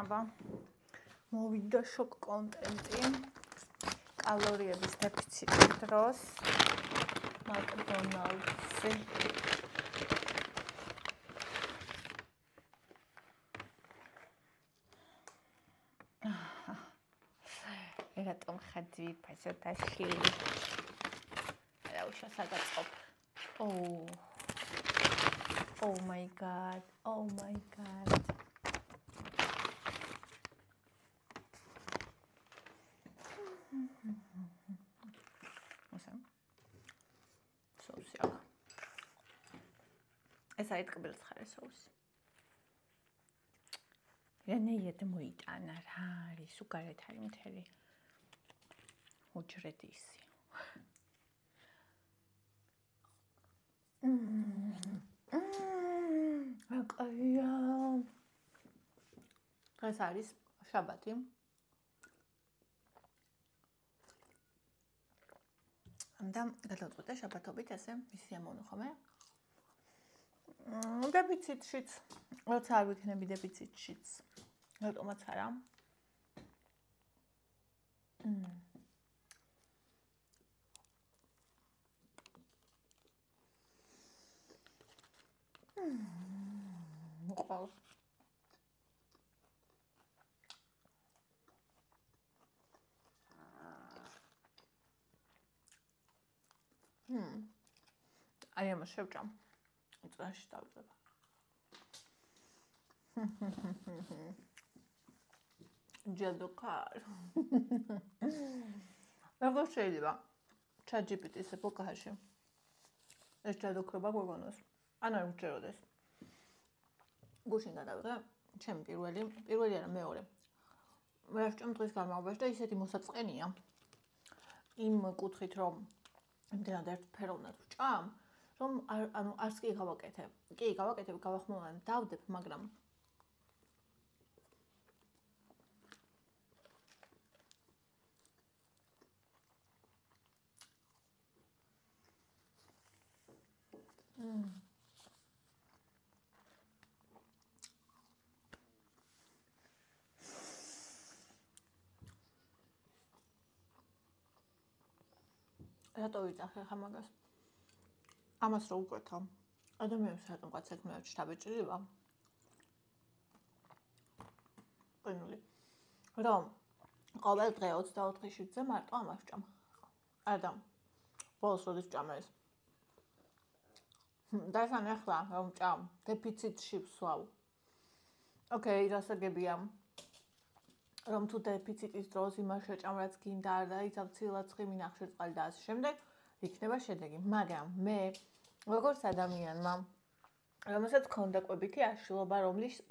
აბა მოვიდა შოკ კონტენტი კალორიების დეფიციტის დროს მაკდონალდსი რატომ ხაძი ფასოტაში რა უშასაგაწყობ Oh my god. Oh my god. Awesome. Sauce яг. ეს არის ტკბილცხარე соуს. რანაირად მოიტანა რა არის უკარეთ არის მთელი უჯრედისი. აკაია. ეს არის შაბათი. და გადავწყვიტე შაბათობით ესე მისიამოვნო ხოლმე. დეფიციტშიც, როცა არ ვიქნები დეფიციტშიც. რატომაც არა. მოყავს. აი ამას შევჭამ. წაში დავწება. ჯადოქარ. როგორ შეიძლება ChatGPT-ს ეპოქაში ეს ჯადოქრობა გვეგონოს? ან არ მჯეროდეს. გუშინ გადავიღე ჩემი პირველი არა მეორე. მე ვჭამ დღის განმავლობაში და ისეთი მოსაწყენია. იმ კუთხით რომ იმდენად ერთფეროვნად ვჭამ, რომ ანუ არც კი გავაკეთებ. კი, გავაკეთებ, გავახმოვან, დავდებ, მაგრამ რატო ვიწახე ხა მაგას? ამას რო უკვეთა. ადამიანს რატომღაც საქმეებში შთაბეჭდილება? ყინული. რომ ყოველ დღე 24-ში მარტო ამას ვჭამ. არა. ბოლოს როდის ვჭამ ეს? დასან ახლა რომ ვჭამ, დეფიციტში ვსვავ. ოკეი, რასაგებია. რომ თუ დეფიციტის დროს იმას შეჭამ რაც გინდა არ დაიცავ ცილა-ცხი მინახშირწყალი და ასე შემდეგ, იქნება შედეგი. მაგრამ მე როგორც ადამიანმა, რომელსაც ქონდა კვებითი აშლილობა,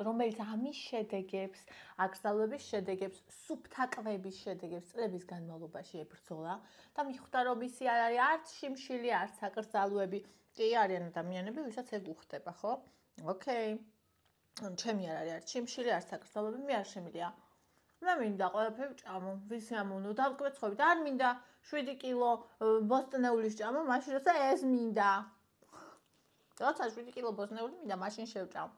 რომელიც ამის შედეგებს, აკრძალვების შედეგებს, სუფთა კვების შედეგებს წლების განმავლობაში ებრძოლა და მიხვდა რომ ისი არ არის არც შიმშილი, არც აკრძალვები, კი არიან ადამიანები, ვისაც ეგ უხდება, ხო? ოკეი. ჩემი არ არის არც შიმშილი, არც აკრძალვები, მე არ შემიძლია. მე მინდა ყველაფერი ვჭამო, ვისიამოვნო, დავკვეცხოვით, არ მინდა 7 კილო ბოსტნეულის ჭამო, მაშინ როცა ეს მინდა. როცა 7 კილო ბოსტნეული მინდა, მაშინ შევჭამ.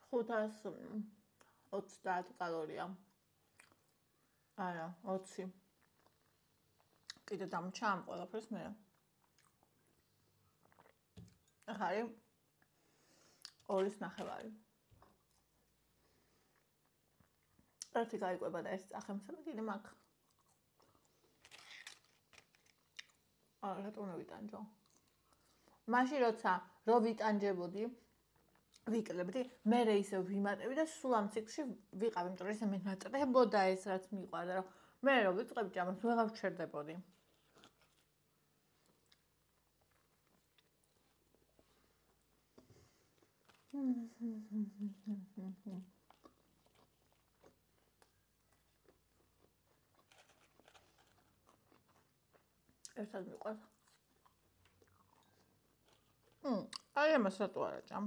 ხუთას 30 კალორია. არა, 20. კიდე დამჩამ ყველაფერს მე. ახლა არის 2.9. ერთი გაიკვება და ეს წახემსება კიდე მაქვს. რატომ ვიტანჯო? მაშინ როცა რო ვიტანჯებოდი, ვიკლებდი, მე ისევ ვიმატები და სულ ამ ციკლში ვიყავი, იმიტომ რომ ესე მე ნატრებოდა ეს რაც მიყვარდა, რომ მე რო ვიწყებ ჭამას, ვეღარ ვჩერდებოდი. ერთად მიყვარს. აი ამას რატო არ აჭამ?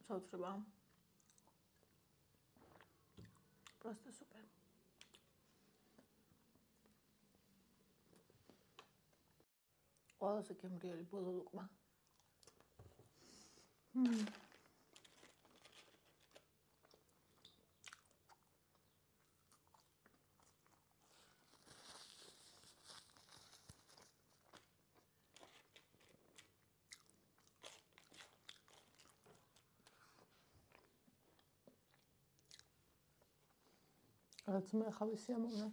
საოცრება. Просто super. ყველაზე გემრიელი ბოლო ლუკმა. რაც მე ხავი სიამოვნე.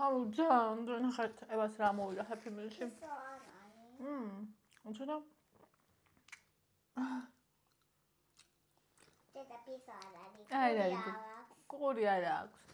აუ ძალიან ნახეთ ევას რა მოვიდა Happy Meal-ში. უცოდა. დედა პიზა არ არის. ყური არ აქვს.